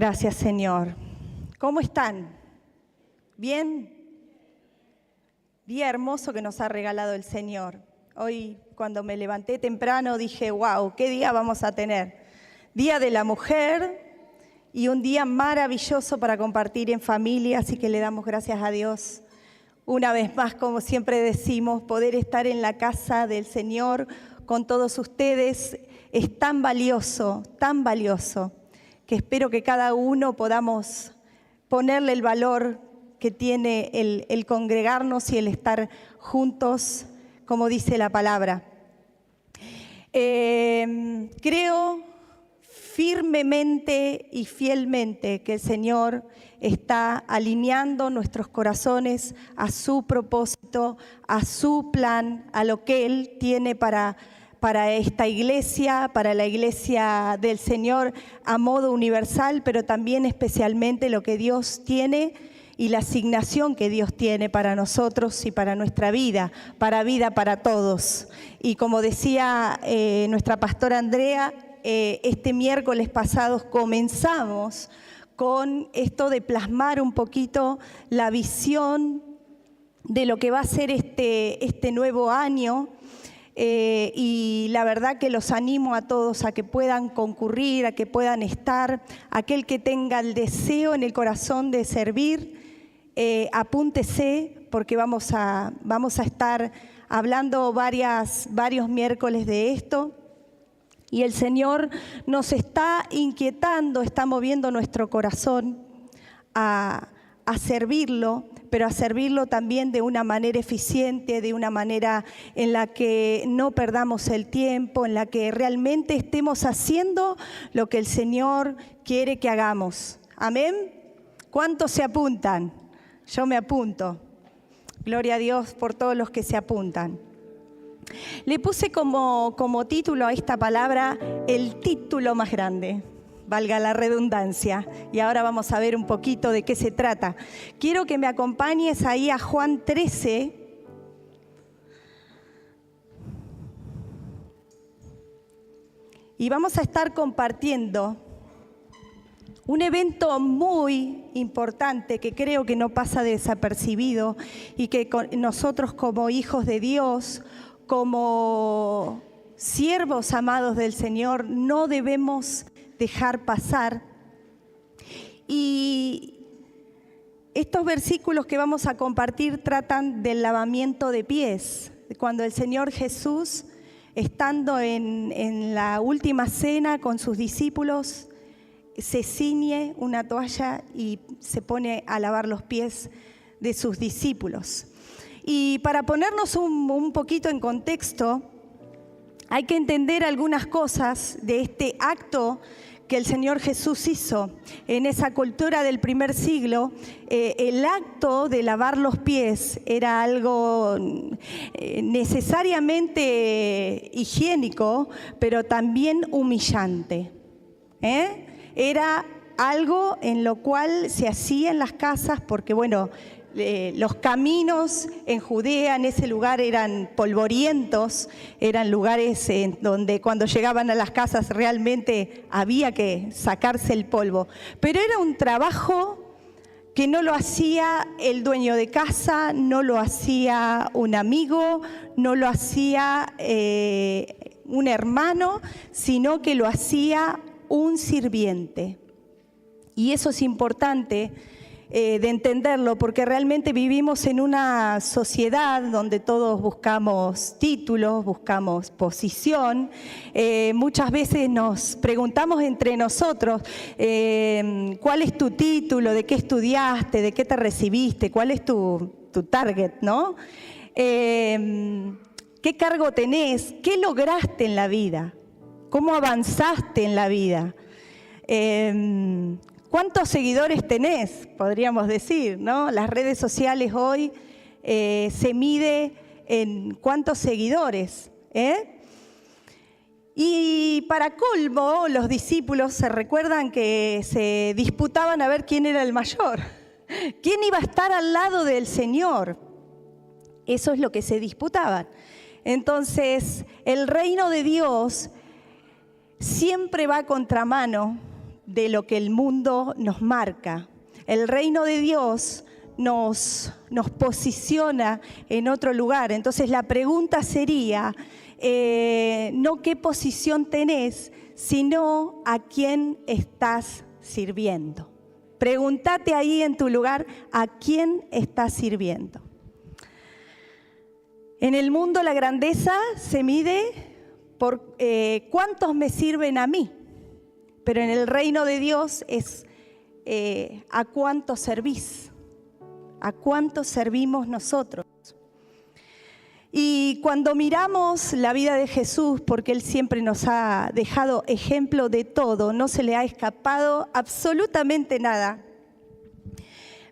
Gracias, Señor. ¿Cómo están? ¿Bien? Día hermoso que nos ha regalado el Señor. Hoy, cuando me levanté temprano, dije, wow, ¿qué día vamos a tener? Día de la mujer y un día maravilloso para compartir en familia, así que le damos gracias a Dios. Una vez más, como siempre decimos, poder estar en la casa del Señor con todos ustedes es tan valioso, que espero que cada uno podamos ponerle el valor que tiene el congregarnos y el estar juntos, como dice la palabra. Creo firmemente y fielmente que el Señor está alineando nuestros corazones a su propósito, a su plan, a lo que Él tiene para esta iglesia, para la iglesia del Señor a modo universal, pero también especialmente lo que Dios tiene y la asignación que Dios tiene para nosotros y para nuestra vida para todos. Y como decía nuestra pastora Andrea, este miércoles pasado comenzamos con esto de plasmar un poquito la visión de lo que va a ser este nuevo año. Y la verdad que los animo a todos a que puedan concurrir, a que puedan estar. Aquel que tenga el deseo en el corazón de servir, apúntese, porque vamos a estar hablando varios miércoles de esto. Y el Señor nos está inquietando, está moviendo nuestro corazón a servirlo, pero a servirlo también de una manera eficiente, de una manera en la que no perdamos el tiempo, en la que realmente estemos haciendo lo que el Señor quiere que hagamos. ¿Amén? ¿Cuántos se apuntan? Yo me apunto. Gloria a Dios por todos los que se apuntan. Le puse como título a esta palabra el título más grande, valga la redundancia, y ahora vamos a ver un poquito de qué se trata. Quiero que me acompañes ahí a Juan 13. Y vamos a estar compartiendo un evento muy importante que creo que no pasa desapercibido y que nosotros como hijos de Dios, como siervos amados del Señor, no debemos dejar pasar. Y estos versículos que vamos a compartir tratan del lavamiento de pies. Cuando el Señor Jesús, estando en la última cena con sus discípulos, se ciñe una toalla y se pone a lavar los pies de sus discípulos. Y para ponernos un poquito en contexto, hay que entender algunas cosas de este acto que el Señor Jesús hizo. En esa cultura del primer siglo, el acto de lavar los pies era algo necesariamente higiénico, pero también humillante. Era algo en lo cual se hacía en las casas porque, bueno, los caminos en Judea, en ese lugar, eran polvorientos, eran lugares en donde cuando llegaban a las casas realmente había que sacarse el polvo. Pero era un trabajo que no lo hacía el dueño de casa, no lo hacía un amigo, no lo hacía un hermano, sino que lo hacía un sirviente. Y eso es importante de entenderlo, porque realmente vivimos en una sociedad donde todos buscamos títulos, buscamos posición. Muchas veces nos preguntamos entre nosotros, ¿cuál es tu título? ¿De qué estudiaste? ¿De qué te recibiste? ¿Cuál es tu target? ¿No? ¿Qué cargo tenés? ¿Qué lograste en la vida? ¿Cómo avanzaste en la vida? ¿Cuántos seguidores tenés? Podríamos decir, ¿no? Las redes sociales hoy se mide en cuántos seguidores. Y para colmo, los discípulos se recuerdan que se disputaban a ver quién era el mayor. ¿Quién iba a estar al lado del Señor? Eso es lo que se disputaban. Entonces, el reino de Dios siempre va a contramano de lo que el mundo nos marca. El reino de Dios nos posiciona en otro lugar. Entonces la pregunta sería, no qué posición tenés, sino a quién estás sirviendo. Pregúntate ahí en tu lugar, ¿a quién estás sirviendo? En el mundo la grandeza se mide por cuántos me sirven a mí, pero en el reino de Dios es a cuántos servís, a cuántos servimos nosotros. Y cuando miramos la vida de Jesús, porque Él siempre nos ha dejado ejemplo de todo, no se le ha escapado absolutamente nada,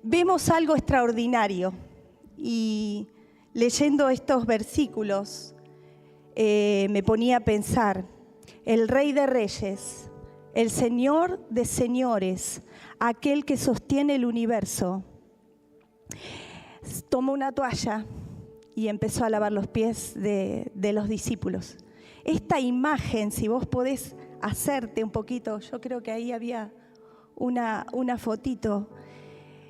vemos algo extraordinario. Y leyendo estos versículos me ponía a pensar, el Rey de Reyes, el Señor de Señores, aquel que sostiene el universo, tomó una toalla y empezó a lavar los pies de los discípulos. Esta imagen, si vos podés hacerte un poquito, yo creo que ahí había una fotito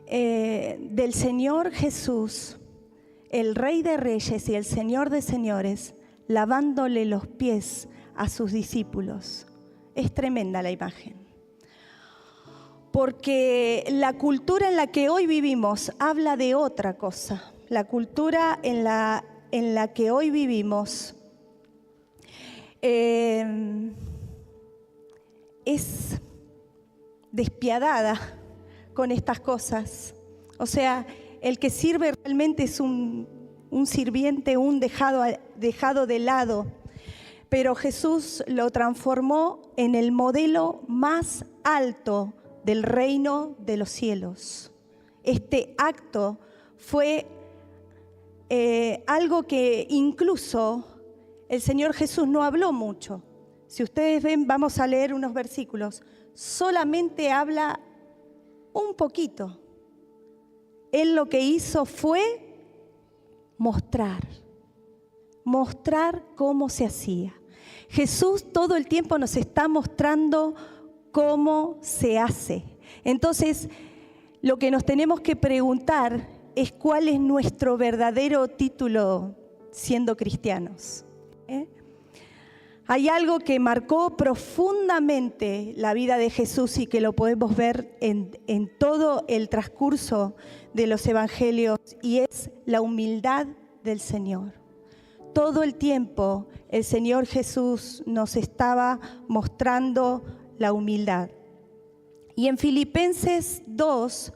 del Señor Jesús, el Rey de Reyes y el Señor de Señores, lavándole los pies a sus discípulos. Es tremenda la imagen. Porque la cultura en la que hoy vivimos habla de otra cosa. La cultura en la que hoy vivimos es despiadada con estas cosas. O sea, el que sirve realmente es un sirviente, un dejado de lado. Pero Jesús lo transformó en el modelo más alto del reino de los cielos. Este acto fue algo que incluso el Señor Jesús no habló mucho. Si ustedes ven, vamos a leer unos versículos, solamente habla un poquito. Él lo que hizo fue mostrar cómo se hacía. Jesús todo el tiempo nos está mostrando cómo se hace. Entonces, lo que nos tenemos que preguntar es cuál es nuestro verdadero título siendo cristianos. Hay algo que marcó profundamente la vida de Jesús y que lo podemos ver en todo el transcurso de los evangelios, y es la humildad del Señor. Todo el tiempo el Señor Jesús nos estaba mostrando la humildad. Y en Filipenses 2,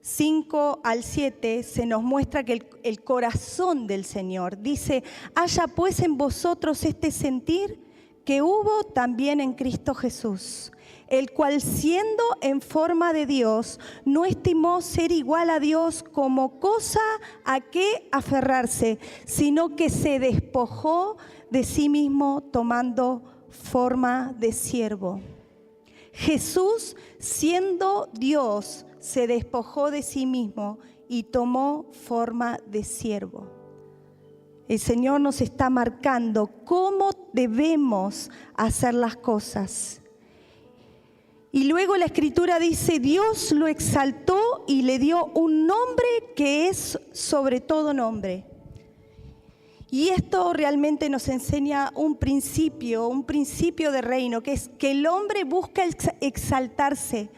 5 al 7 se nos muestra que el corazón del Señor dice: haya pues en vosotros este sentir que hubo también en Cristo Jesús, el cual siendo en forma de Dios, no estimó ser igual a Dios como cosa a que aferrarse, sino que se despojó de sí mismo tomando forma de siervo. Jesús, siendo Dios, se despojó de sí mismo y tomó forma de siervo. El Señor nos está marcando cómo debemos hacer las cosas. Y luego la Escritura dice: Dios lo exaltó y le dio un nombre que es sobre todo nombre. Y esto realmente nos enseña un principio de reino, que es que el hombre busca exaltarse.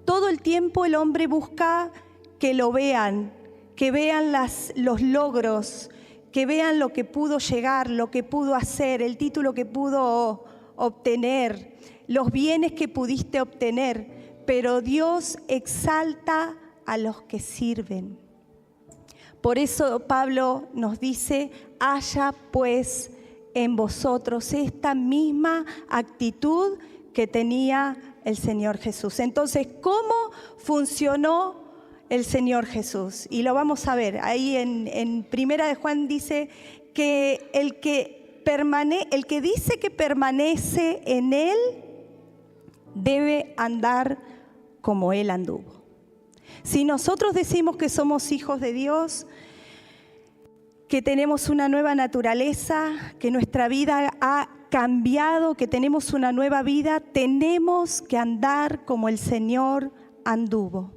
Todo el tiempo el hombre busca que lo vean, que vean los logros, que vean lo que pudo llegar, lo que pudo hacer, el título que pudo obtener, los bienes que pudiste obtener. Pero Dios exalta a los que sirven. Por eso Pablo nos dice: haya pues en vosotros esta misma actitud que tenía el Señor Jesús. Entonces, ¿cómo funcionó el Señor Jesús? Y lo vamos a ver. Ahí en Primera de Juan dice que el que dice que permanece en Él debe andar como Él anduvo. Si nosotros decimos que somos hijos de Dios, que tenemos una nueva naturaleza, que nuestra vida ha cambiado, que tenemos una nueva vida, tenemos que andar como el Señor anduvo.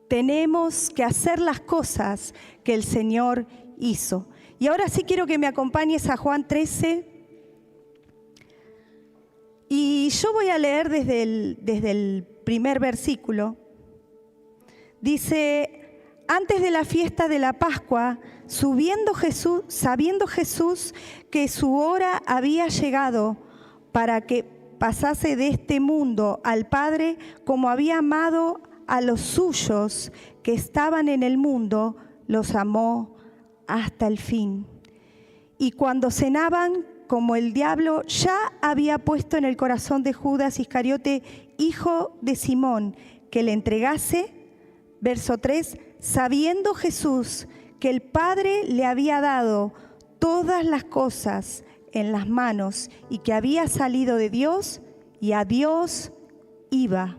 Tenemos que hacer las cosas que el Señor hizo. Y ahora sí quiero que me acompañes a Juan 13. Y yo voy a leer desde el primer versículo. Dice: antes de la fiesta de la Pascua, sabiendo Jesús que su hora había llegado para que pasase de este mundo al Padre, como había amado a los suyos que estaban en el mundo, los amó hasta el fin. Y cuando cenaban, como el diablo ya había puesto en el corazón de Judas Iscariote, hijo de Simón, que le entregase, verso 3, sabiendo Jesús que el Padre le había dado todas las cosas en las manos y que había salido de Dios y a Dios iba.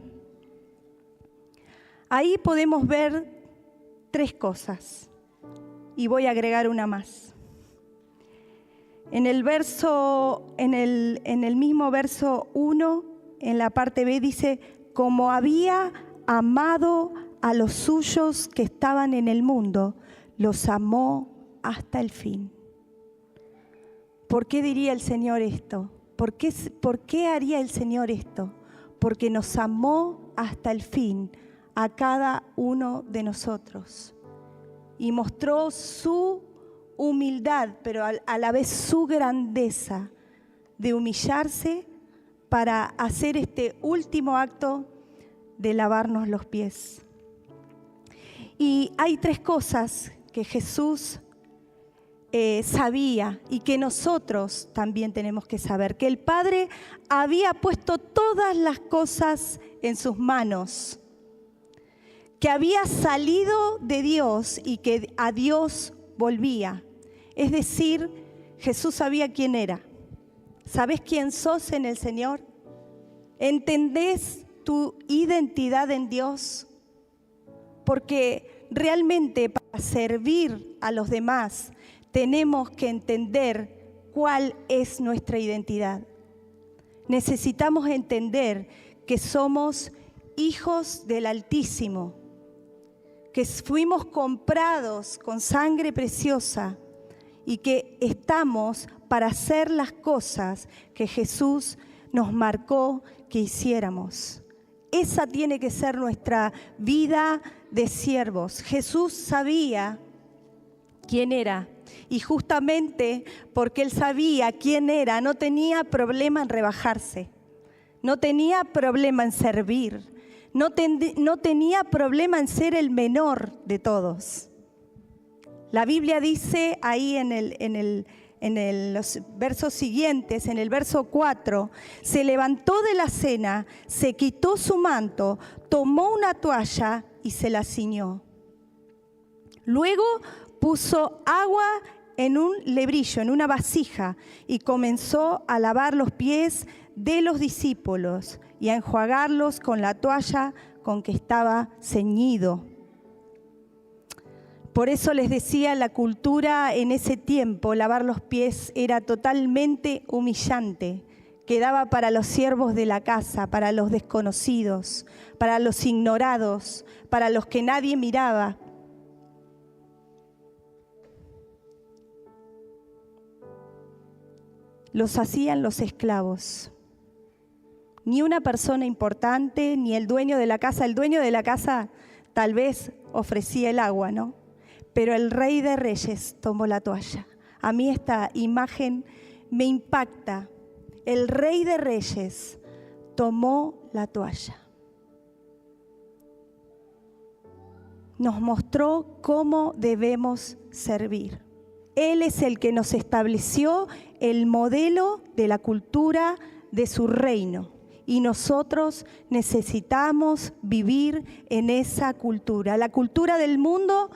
Ahí podemos ver tres cosas y voy a agregar una más. En el mismo verso 1, en la parte B dice: como había amado a los suyos que estaban en el mundo, los amó hasta el fin. ¿Por qué diría el Señor esto? ¿Por qué haría el Señor esto? Porque nos amó hasta el fin a cada uno de nosotros y mostró su humildad, pero a la vez su grandeza de humillarse para hacer este último acto de lavarnos los pies. Y hay tres cosas que Jesús sabía y que nosotros también tenemos que saber: que el Padre había puesto todas las cosas en sus manos, que había salido de Dios y que a Dios volvía. Es decir, Jesús sabía quién era. ¿Sabés quién sos en el Señor? ¿Entendés tu identidad en Dios? Porque realmente para servir a los demás tenemos que entender cuál es nuestra identidad. Necesitamos entender que somos hijos del Altísimo, que fuimos comprados con sangre preciosa y que estamos para hacer las cosas que Jesús nos marcó que hiciéramos. Esa tiene que ser nuestra vida de siervos. Jesús sabía quién era y justamente porque Él sabía quién era, no tenía problema en rebajarse, no tenía problema en servir, no tenía problema en ser el menor de todos. La Biblia dice ahí en los versos siguientes, en el verso 4, se levantó de la cena, se quitó su manto, tomó una toalla y se la ciñó. Luego puso agua en un lebrillo, en una vasija, y comenzó a lavar los pies de los discípulos y a enjuagarlos con la toalla con que estaba ceñido. Por eso les decía, la cultura en ese tiempo, lavar los pies era totalmente humillante. Quedaba para los siervos de la casa, para los desconocidos, para los ignorados, para los que nadie miraba. Los hacían los esclavos. Ni una persona importante, ni el dueño de la casa. El dueño de la casa tal vez ofrecía el agua, ¿no? Pero el Rey de Reyes tomó la toalla. A mí esta imagen me impacta. El Rey de Reyes tomó la toalla. Nos mostró cómo debemos servir. Él es el que nos estableció el modelo de la cultura de su reino. Y nosotros necesitamos vivir en esa cultura. La cultura del mundo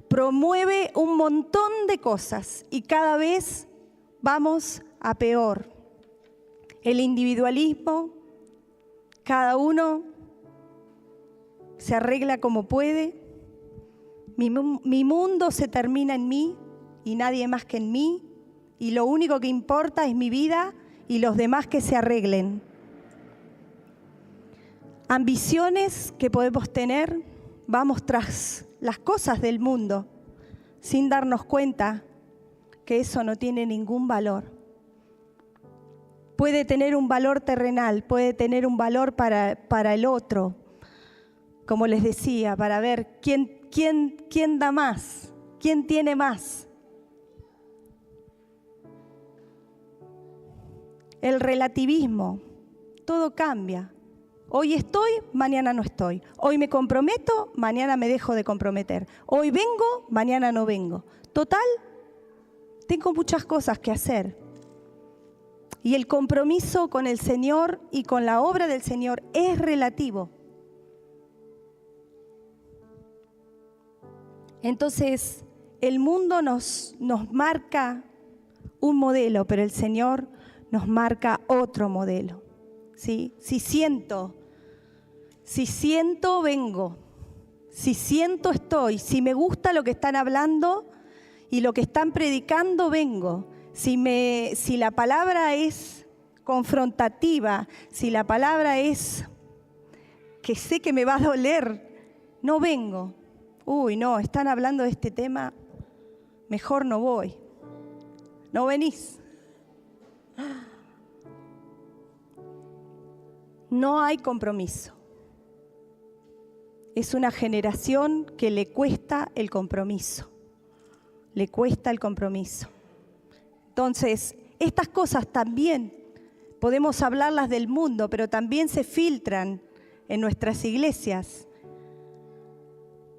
promueve un montón de cosas y cada vez vamos a peor. El individualismo, cada uno se arregla como puede. Mi mundo se termina en mí y nadie más que en mí. Y lo único que importa es mi vida y los demás que se arreglen. Ambiciones que podemos tener, vamos tras las cosas del mundo sin darnos cuenta que eso no tiene ningún valor. Puede tener un valor terrenal, puede tener un valor para el otro, como les decía, para ver quién da más, quién tiene más. El relativismo, todo cambia. Hoy estoy, mañana no estoy. Hoy me comprometo, mañana me dejo de comprometer. Hoy vengo, mañana no vengo. Total, tengo muchas cosas que hacer. Y el compromiso con el Señor y con la obra del Señor es relativo. Entonces, el mundo nos marca un modelo, pero el Señor nos marca otro modelo. ¿Sí? Si siento, vengo. Si siento, estoy. Si me gusta lo que están hablando y lo que están predicando, vengo. Si la palabra es confrontativa, si la palabra es que sé que me va a doler, no vengo. Uy, no, están hablando de este tema, mejor no voy. No venís. No hay compromiso. Es una generación que le cuesta el compromiso. Le cuesta el compromiso. Entonces, estas cosas también podemos hablarlas del mundo, pero también se filtran en nuestras iglesias,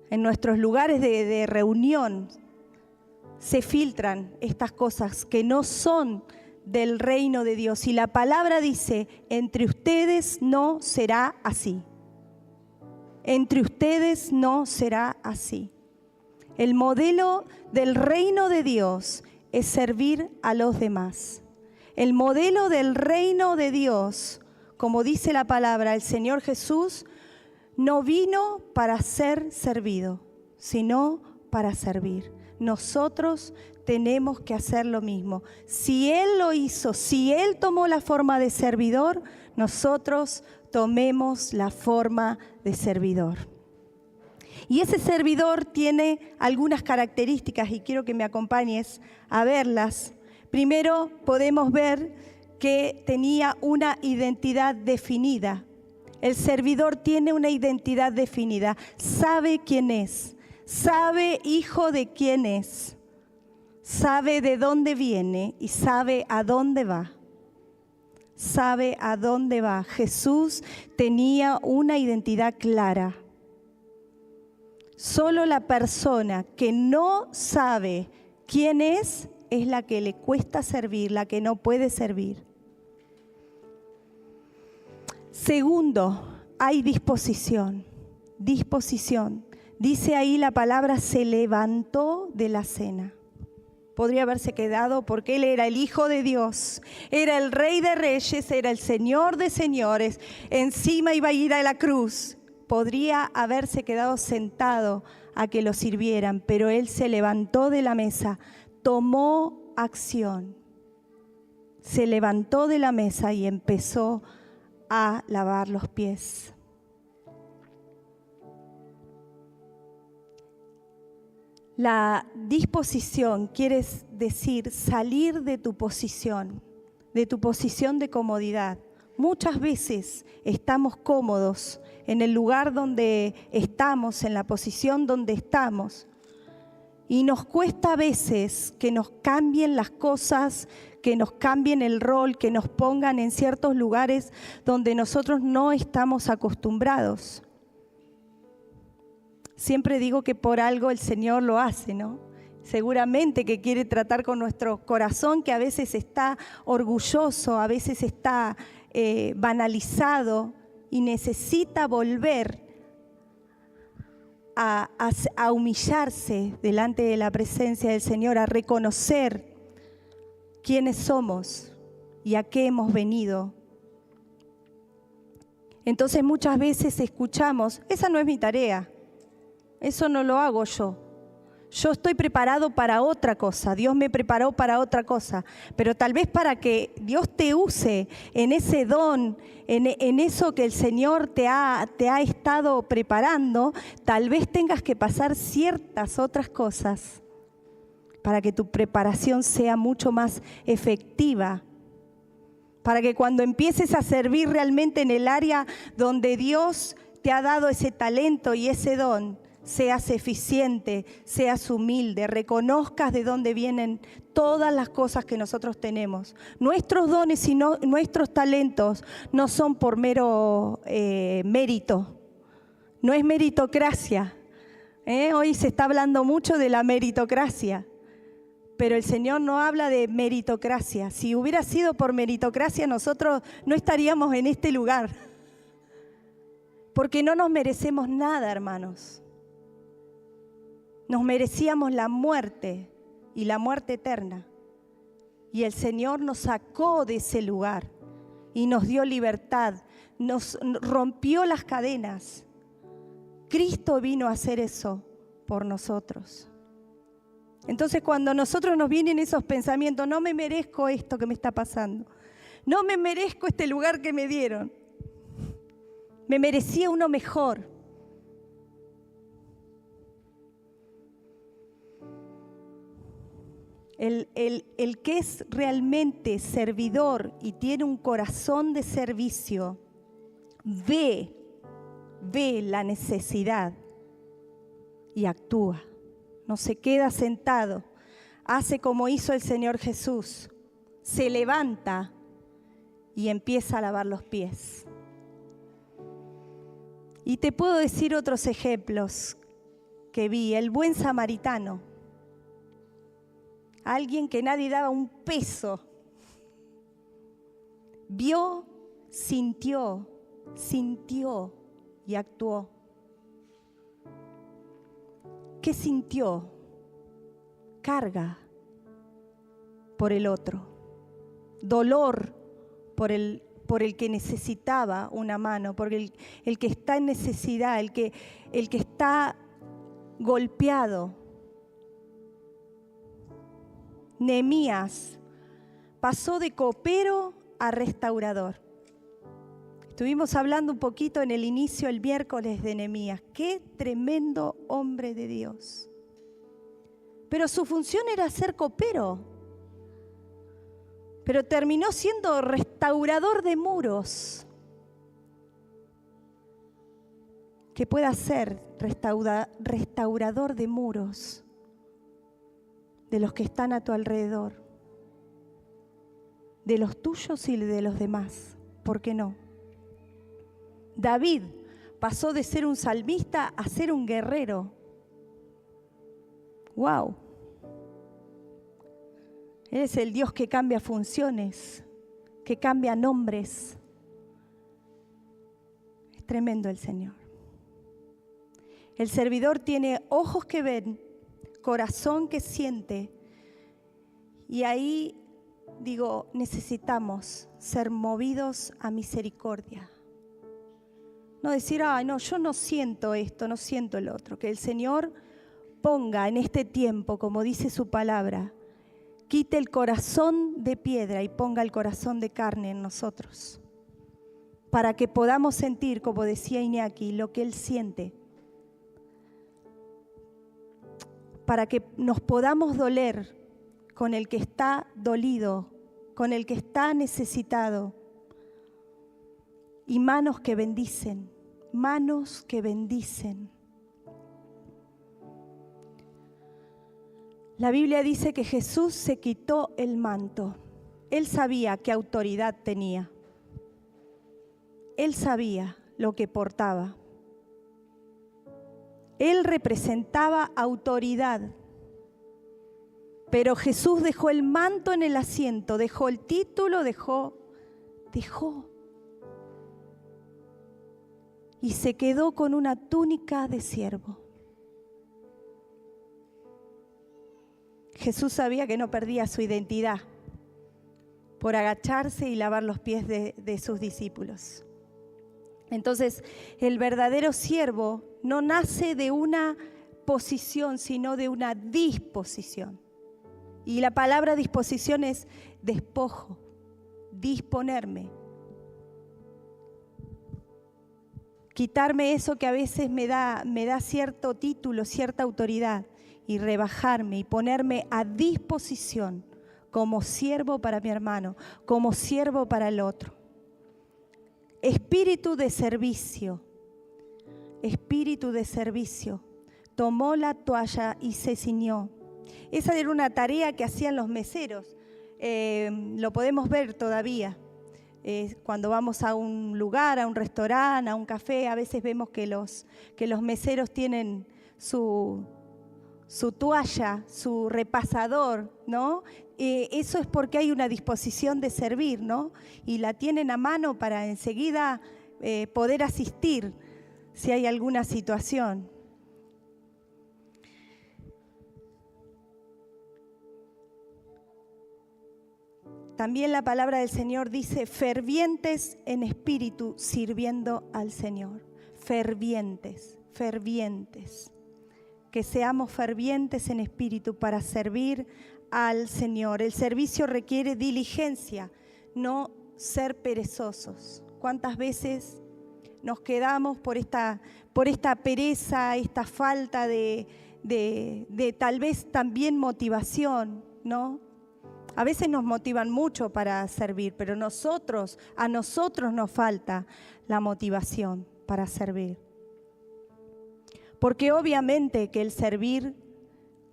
en nuestros lugares de reunión. Se filtran estas cosas que no son del reino de Dios. Y la palabra dice, entre ustedes no será así. Entre ustedes no será así. El modelo del reino de Dios es servir a los demás. El modelo del reino de Dios, como dice la palabra, el Señor Jesús no vino para ser servido, sino para servir. Nosotros tenemos que hacer lo mismo. Si Él lo hizo, si Él tomó la forma de servidor, nosotros tomemos la forma de servidor. Y ese servidor tiene algunas características y quiero que me acompañes a verlas. Primero podemos ver que tenía una identidad definida. El servidor tiene una identidad definida. Sabe quién es, sabe hijo de quién es, sabe de dónde viene y sabe a dónde va. Sabe a dónde va. Jesús tenía una identidad clara. Solo la persona que no sabe quién es la que le cuesta servir, la que no puede servir. Segundo, hay disposición. Disposición. Dice ahí la palabra, se levantó de la cena. Podría haberse quedado porque Él era el Hijo de Dios, era el Rey de Reyes, era el Señor de Señores, encima iba a ir a la cruz. Podría haberse quedado sentado a que lo sirvieran, pero Él se levantó de la mesa, tomó acción. Se levantó de la mesa y empezó a lavar los pies. La disposición quiere decir salir de tu posición de comodidad. Muchas veces estamos cómodos en el lugar donde estamos, en la posición donde estamos. Y nos cuesta a veces que nos cambien las cosas, que nos cambien el rol, que nos pongan en ciertos lugares donde nosotros no estamos acostumbrados. Siempre digo que por algo el Señor lo hace, ¿no? Seguramente que quiere tratar con nuestro corazón, que a veces está orgulloso, a veces está banalizado y necesita volver a humillarse delante de la presencia del Señor, a reconocer quiénes somos y a qué hemos venido. Entonces muchas veces escuchamos, esa no es mi tarea, eso no lo hago yo. Yo estoy preparado para otra cosa, Dios me preparó para otra cosa, pero tal vez para que Dios te use en ese don, en eso que el Señor te ha estado preparando, tal vez tengas que pasar ciertas otras cosas para que tu preparación sea mucho más efectiva, para que cuando empieces a servir realmente en el área donde Dios te ha dado ese talento y ese don, seas eficiente, seas humilde, reconozcas de dónde vienen todas las cosas que nosotros tenemos. Nuestros dones y nuestros talentos no son por mero mérito, no es meritocracia. Hoy se está hablando mucho de la meritocracia, pero el Señor no habla de meritocracia. Si hubiera sido por meritocracia, nosotros no estaríamos en este lugar, porque no nos merecemos nada, hermanos. Nos merecíamos la muerte y la muerte eterna. Y el Señor nos sacó de ese lugar y nos dio libertad, nos rompió las cadenas. Cristo vino a hacer eso por nosotros. Entonces, cuando a nosotros nos vienen esos pensamientos, no me merezco esto que me está pasando, no me merezco este lugar que me dieron, me merecía uno mejor. El que es realmente servidor y tiene un corazón de servicio, ve la necesidad y actúa. No se queda sentado, hace como hizo el Señor Jesús, se levanta y empieza a lavar los pies. Y te puedo decir otros ejemplos que vi. El buen samaritano, alguien que nadie daba un peso, vio, sintió y actuó. ¿Qué sintió? Carga por el otro, dolor por el que necesitaba una mano, por el que está en necesidad, el que está golpeado. Nehemías pasó de copero a restaurador. Estuvimos hablando un poquito en el inicio, el miércoles, de Nehemías. ¡Qué tremendo hombre de Dios! Pero su función era ser copero. Pero terminó siendo restaurador de muros. Que pueda ser restaurador de muros de los que están a tu alrededor, de los tuyos y de los demás. ¿Por qué no? David pasó de ser un salmista a ser un guerrero. ¡Wow! Él es el Dios que cambia funciones, que cambia nombres. Es tremendo el Señor. El servidor tiene ojos que ven, corazón que siente. Y ahí digo, necesitamos ser movidos a misericordia. No decir, ay, no, yo no siento esto, no siento el otro. Que el Señor ponga en este tiempo, como dice su palabra, quite el corazón de piedra y ponga el corazón de carne en nosotros. Para que podamos sentir, como decía Iñaki, lo que Él siente. Para que nos podamos doler con el que está dolido, con el que está necesitado. Y manos que bendicen, manos que bendicen. La Biblia dice que Jesús se quitó el manto. Él sabía qué autoridad tenía. Él sabía lo que portaba. Él representaba autoridad. Pero Jesús dejó el manto en el asiento, dejó el título, dejó. Y se quedó con una túnica de siervo. Jesús sabía que no perdía su identidad por agacharse y lavar los pies de sus discípulos. Entonces, el verdadero siervo no nace de una posición, sino de una disposición. Y la palabra disposición es despojo, disponerme. Quitarme eso que a veces me da cierto título, cierta autoridad, y rebajarme y ponerme a disposición como siervo para mi hermano, como siervo para el otro. Espíritu de servicio. Espíritu de servicio. Tomó la toalla y se ciñó. Esa era una tarea que hacían los meseros. Lo podemos ver todavía. Cuando vamos a un lugar, a un restaurante, a un café, a veces vemos que los meseros tienen su toalla, su repasador, ¿no? Eso es porque hay una disposición de servir, ¿no? Y la tienen a mano para enseguida poder asistir si hay alguna situación. También la palabra del Señor dice, fervientes en espíritu, sirviendo al Señor. Fervientes, fervientes. Que seamos fervientes en espíritu para servir al Señor. El servicio requiere diligencia, no ser perezosos. ¿Cuántas veces nos quedamos por esta pereza, esta falta de tal vez también motivación, ¿no? A veces nos motivan mucho para servir, pero a nosotros nos falta la motivación para servir. Porque obviamente que el servir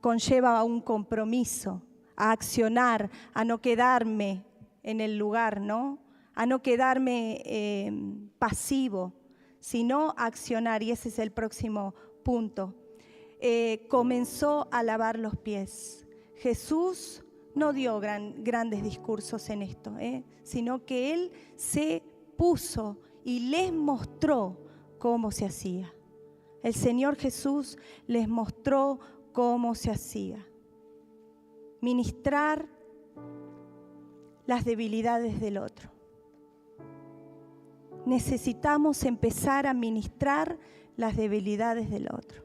conlleva a un compromiso, a accionar, a no quedarme en el lugar, ¿no? A no quedarme pasivo, sino a accionar, y ese es el próximo punto. Comenzó a lavar los pies. Jesús no dio grandes discursos en esto, sino que Él se puso y les mostró cómo se hacía. El Señor Jesús les mostró cómo se hacía. Ministrar las debilidades del otro. Necesitamos empezar a ministrar las debilidades del otro.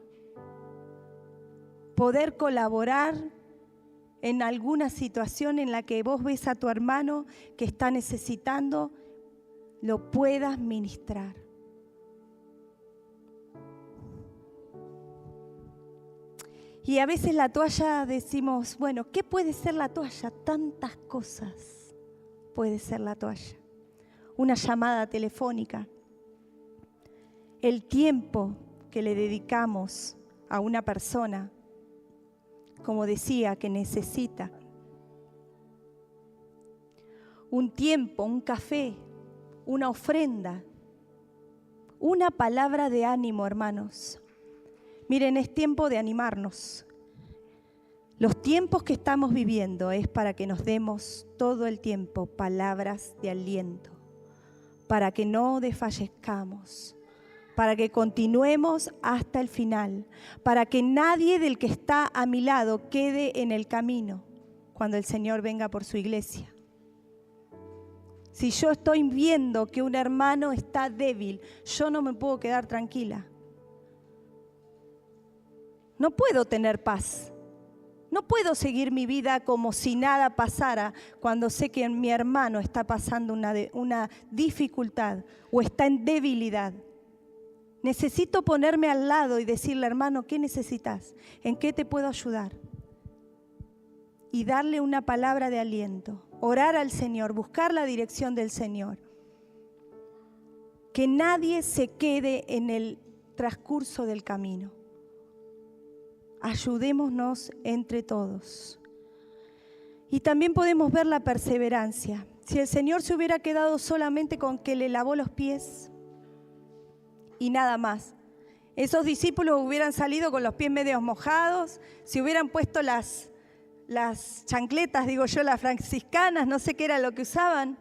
Poder colaborar en alguna situación en la que vos ves a tu hermano que está necesitando, lo puedas ministrar. Y a veces la toalla decimos, bueno, ¿qué puede ser la toalla? Tantas cosas puede ser la toalla. Una llamada telefónica, el tiempo que le dedicamos a una persona, como decía, que necesita. Un tiempo, un café, una ofrenda, una palabra de ánimo, hermanos. Miren, es tiempo de animarnos. Los tiempos que estamos viviendo es para que nos demos todo el tiempo palabras de aliento, para que no desfallezcamos, para que continuemos hasta el final, para que nadie del que está a mi lado quede en el camino cuando el Señor venga por su iglesia. Si yo estoy viendo que un hermano está débil, yo no me puedo quedar tranquila. No puedo tener paz. No puedo seguir mi vida como si nada pasara cuando sé que mi hermano está pasando una dificultad o está en debilidad. Necesito ponerme al lado y decirle, hermano, ¿qué necesitas? ¿En qué te puedo ayudar? Y darle una palabra de aliento. Orar al Señor, buscar la dirección del Señor. Que nadie se quede en el transcurso del camino. Ayudémonos entre todos. Y también podemos ver la perseverancia. Si el Señor se hubiera quedado solamente con que le lavó los pies y nada más, esos discípulos hubieran salido con los pies medios mojados, se hubieran puesto las chancletas, digo yo, las franciscanas, no sé qué era lo que usaban,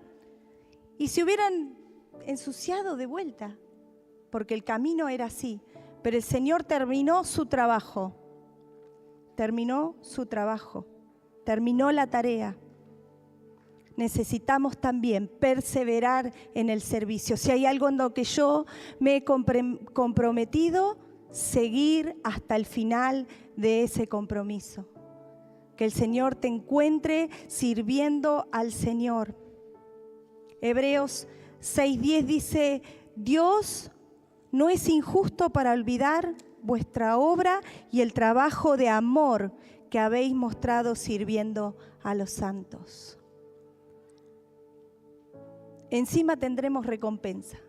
y se hubieran ensuciado de vuelta, porque el camino era así. Pero el Señor terminó su trabajo, terminó la tarea. Necesitamos también perseverar en el servicio. Si hay algo en lo que yo me he comprometido, seguir hasta el final de ese compromiso. Que el Señor te encuentre sirviendo al Señor. Hebreos 6:10 dice, Dios no es injusto para olvidar vuestra obra y el trabajo de amor que habéis mostrado sirviendo a los santos. Encima tendremos recompensa.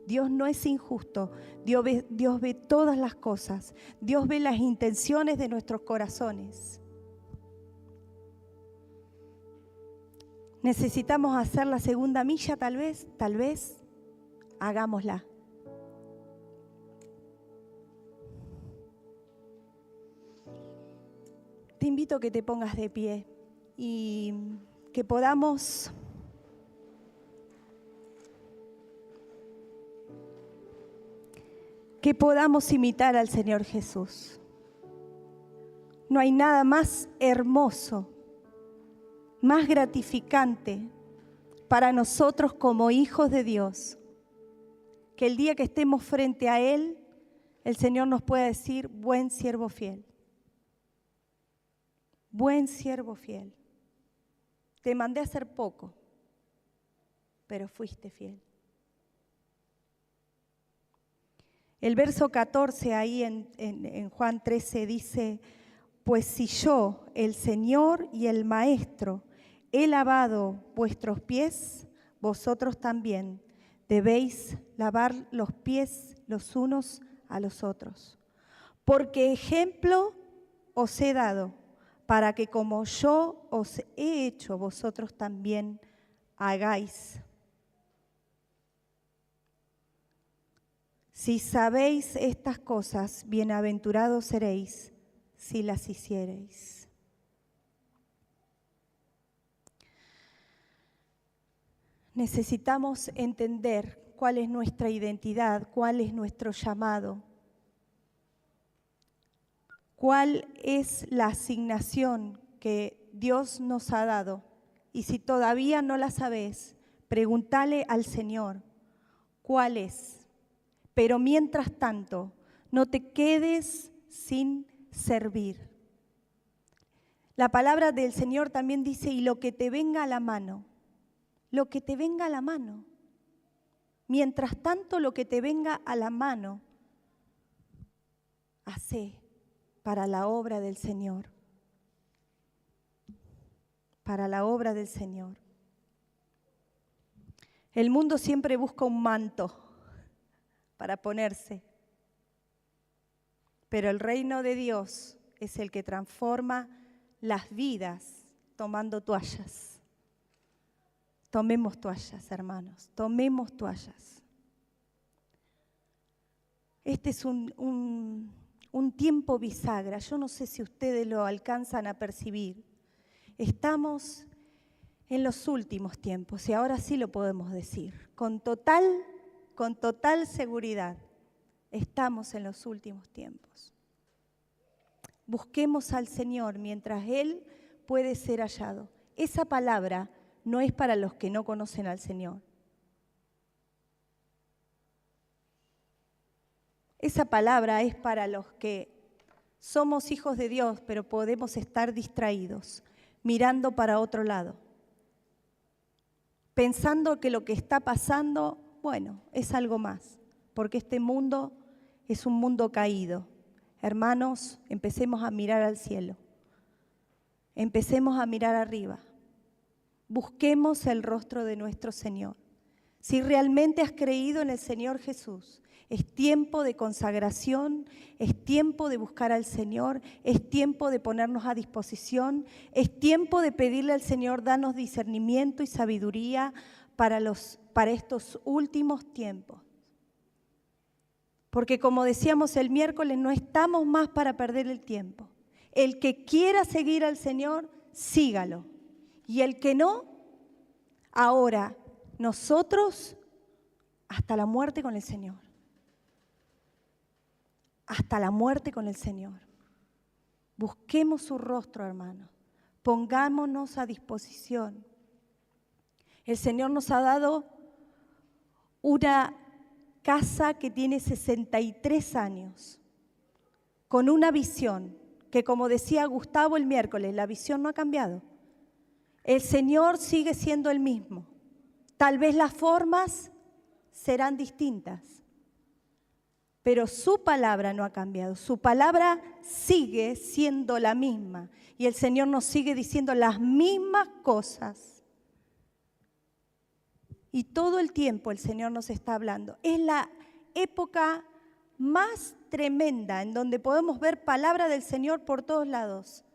Dios no es injusto. Dios ve todas las cosas. Dios ve las intenciones de nuestros corazones. Necesitamos hacer la segunda milla, tal vez, hagámosla. Te invito a que te pongas de pie y que podamos imitar al Señor Jesús. No hay nada más hermoso, más gratificante para nosotros como hijos de Dios, que el día que estemos frente a Él, el Señor nos pueda decir, buen siervo fiel. Buen siervo fiel. Te mandé a hacer poco, pero fuiste fiel. El verso 14 ahí en Juan 13 dice, pues si yo, el Señor y el Maestro, he lavado vuestros pies, vosotros también debéis lavar los pies los unos a los otros. Porque ejemplo os he dado, para que como yo os he hecho, vosotros también hagáis. Si sabéis estas cosas, bienaventurados seréis si las hiciereis. Necesitamos entender cuál es nuestra identidad, cuál es nuestro llamado, cuál es la asignación que Dios nos ha dado. Y si todavía no la sabes, pregúntale al Señor cuál es. Pero mientras tanto, no te quedes sin servir. La palabra del Señor también dice, y lo que te venga a la mano, lo que te venga a la mano. Mientras tanto, lo que te venga a la mano, hacé para la obra del Señor. Para la obra del Señor. El mundo siempre busca un manto para ponerse. Pero el reino de Dios es el que transforma las vidas tomando toallas. Tomemos toallas, hermanos, tomemos toallas. Este es un tiempo bisagra. Yo no sé si ustedes lo alcanzan a percibir. Estamos en los últimos tiempos y ahora sí lo podemos decir. Con total seguridad, estamos en los últimos tiempos. Busquemos al Señor mientras Él puede ser hallado. Esa palabra no es para los que no conocen al Señor. Esa palabra es para los que somos hijos de Dios, pero podemos estar distraídos, mirando para otro lado, pensando que lo que está pasando, bueno, es algo más, porque este mundo es un mundo caído. Hermanos, empecemos a mirar al cielo, empecemos a mirar arriba, busquemos el rostro de nuestro Señor. Si realmente has creído en el Señor Jesús, es tiempo de consagración, es tiempo de buscar al Señor, es tiempo de ponernos a disposición, es tiempo de pedirle al Señor, danos discernimiento y sabiduría para estos últimos tiempos. Porque como decíamos el miércoles, no estamos más para perder el tiempo. El que quiera seguir al Señor, sígalo. Y el que no, ahora nosotros hasta la muerte con el Señor. Hasta la muerte con el Señor. Busquemos su rostro, hermanos. Pongámonos a disposición. El Señor nos ha dado una casa que tiene 63 años, con una visión que, como decía Gustavo el miércoles, la visión no ha cambiado. El Señor sigue siendo el mismo. Tal vez las formas serán distintas, pero su palabra no ha cambiado. Su palabra sigue siendo la misma y el Señor nos sigue diciendo las mismas cosas. Y todo el tiempo el Señor nos está hablando. Es la época más tremenda en donde podemos ver palabra del Señor por todos lados.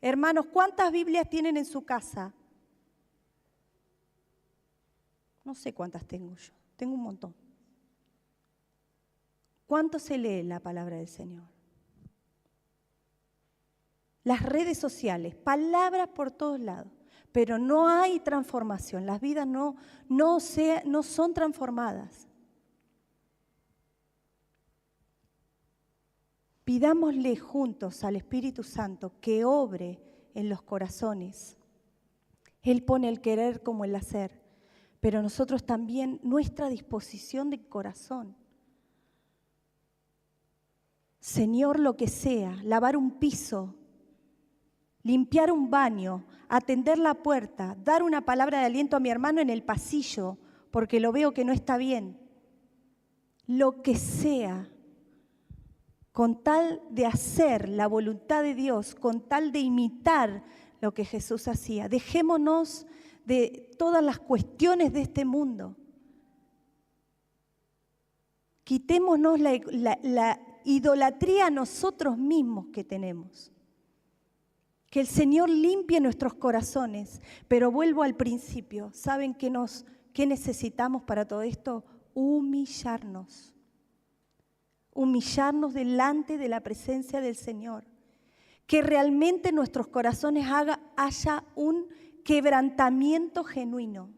Hermanos, ¿cuántas Biblias tienen en su casa? No sé cuántas tengo yo, tengo un montón. ¿Cuánto se lee la palabra del Señor? Las redes sociales, palabras por todos lados, pero no hay transformación, las vidas no son transformadas. Pidámosle juntos al Espíritu Santo que obre en los corazones. Él pone el querer como el hacer, pero nosotros también nuestra disposición de corazón. Señor, lo que sea, lavar un piso, limpiar un baño, atender la puerta, dar una palabra de aliento a mi hermano en el pasillo, porque lo veo que no está bien. Lo que sea, con tal de hacer la voluntad de Dios, con tal de imitar lo que Jesús hacía. Dejémonos de todas las cuestiones de este mundo. Quitémonos la idolatría a nosotros mismos que tenemos. Que el Señor limpie nuestros corazones, pero vuelvo al principio. ¿Saben qué necesitamos para todo esto? Humillarnos. Humillarnos delante de la presencia del Señor. Que realmente en nuestros corazones haya un quebrantamiento genuino.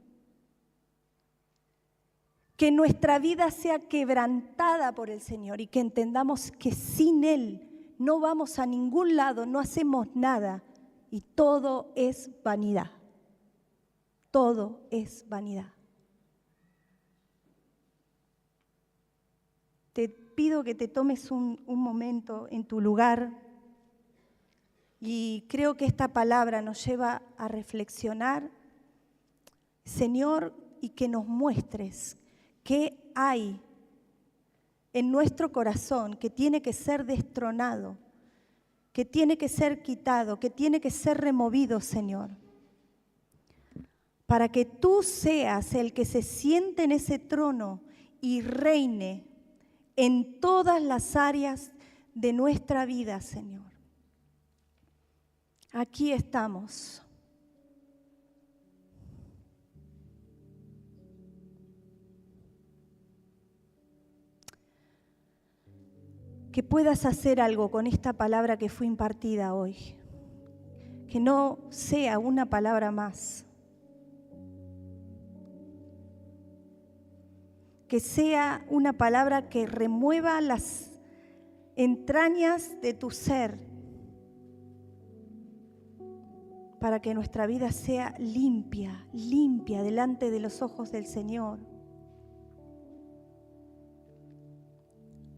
Que nuestra vida sea quebrantada por el Señor y que entendamos que sin Él no vamos a ningún lado, no hacemos nada y todo es vanidad. Todo es vanidad. Te pido que te tomes un momento en tu lugar y creo que esta palabra nos lleva a reflexionar, Señor, y que nos muestres qué hay en nuestro corazón que tiene que ser destronado, que tiene que ser quitado, que tiene que ser removido, Señor, para que tú seas el que se siente en ese trono y reine en todas las áreas de nuestra vida, Señor. Aquí estamos. Que puedas hacer algo con esta palabra que fue impartida hoy. Que no sea una palabra más. Que sea una palabra que remueva las entrañas de tu ser. Para que nuestra vida sea limpia, limpia delante de los ojos del Señor.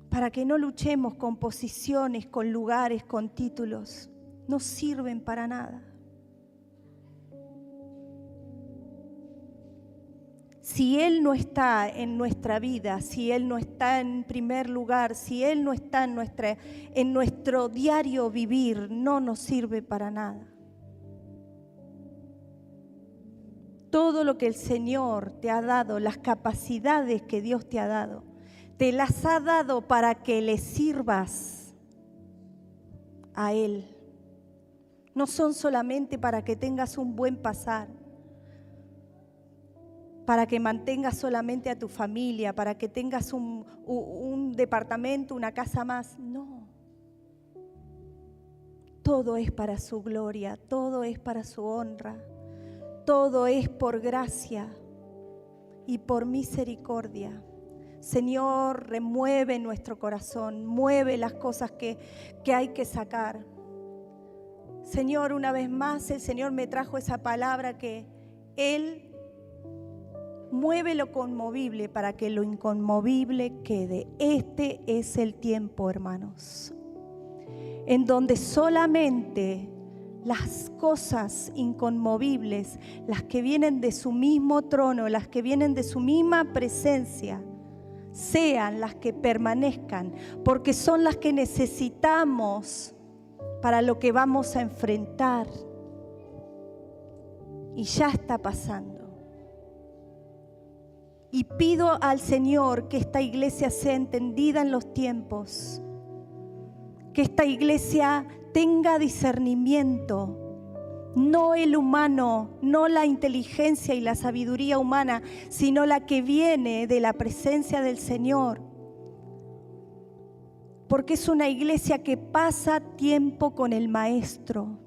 Para que no luchemos con posiciones, con lugares, con títulos. No sirven para nada. Si Él no está en nuestra vida, si Él no está en primer lugar, si Él no está en nuestro diario vivir, no nos sirve para nada. Todo lo que el Señor te ha dado, las capacidades que Dios te ha dado, te las ha dado para que le sirvas a Él. No son solamente para que tengas un buen pasar, para que mantengas solamente a tu familia, para que tengas un departamento, una casa más. No. Todo es para su gloria, todo es para su honra, todo es por gracia y por misericordia. Señor, remueve nuestro corazón, mueve las cosas que hay que sacar. Señor, una vez más el Señor me trajo esa palabra que Él Mueve lo conmovible para que lo inconmovible quede. Este es el tiempo, hermanos, en donde solamente las cosas inconmovibles, las que vienen de su mismo trono, las que vienen de su misma presencia, sean las que permanezcan, porque son las que necesitamos para lo que vamos a enfrentar. Y ya está pasando. Y pido al Señor que esta iglesia sea entendida en los tiempos, que esta iglesia tenga discernimiento, no el humano, no la inteligencia y la sabiduría humana, sino la que viene de la presencia del Señor. Porque es una iglesia que pasa tiempo con el Maestro,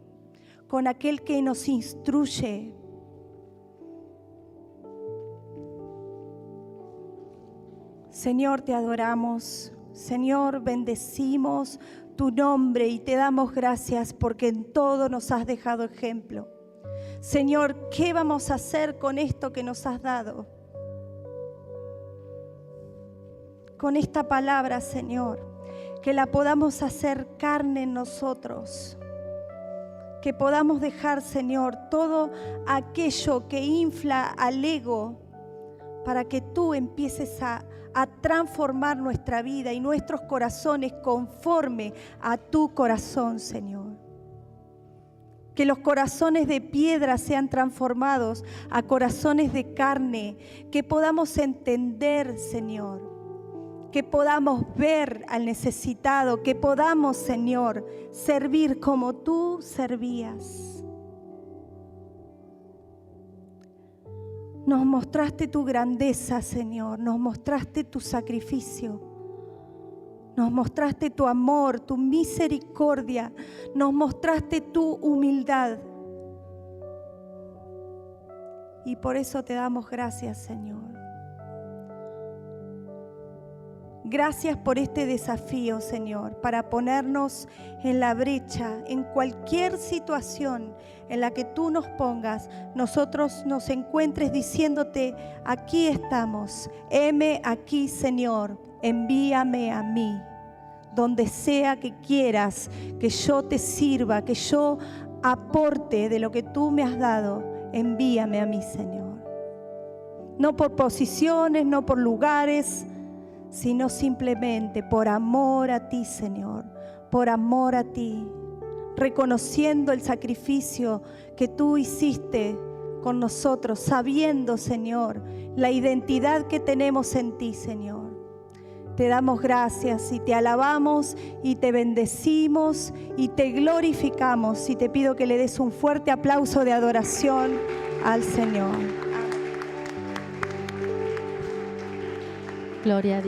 con aquel que nos instruye. Señor, te adoramos. Señor, bendecimos tu nombre y te damos gracias porque en todo nos has dejado ejemplo. Señor, ¿qué vamos a hacer con esto que nos has dado? Con esta palabra, Señor, que la podamos hacer carne en nosotros. Que podamos dejar, Señor, todo aquello que infla al ego para que tú empieces a transformar nuestra vida y nuestros corazones conforme a tu corazón, Señor. Que los corazones de piedra sean transformados a corazones de carne, que podamos entender, Señor, que podamos ver al necesitado, que podamos, Señor, servir como tú servías. Nos mostraste tu grandeza, Señor, nos mostraste tu sacrificio, nos mostraste tu amor, tu misericordia, nos mostraste tu humildad. Y por eso te damos gracias, Señor. Gracias por este desafío, Señor, para ponernos en la brecha, en cualquier situación en la que tú nos pongas, nosotros nos encuentres diciéndote, aquí estamos, heme aquí, Señor, envíame a mí, donde sea que quieras que yo te sirva, que yo aporte de lo que tú me has dado, envíame a mí, Señor. No por posiciones, no por lugares, sino simplemente por amor a ti, Señor, por amor a ti, reconociendo el sacrificio que tú hiciste con nosotros, sabiendo, Señor, la identidad que tenemos en ti, Señor. Te damos gracias y te alabamos y te bendecimos y te glorificamos, y te pido que le des un fuerte aplauso de adoración al Señor. Gloria a Dios.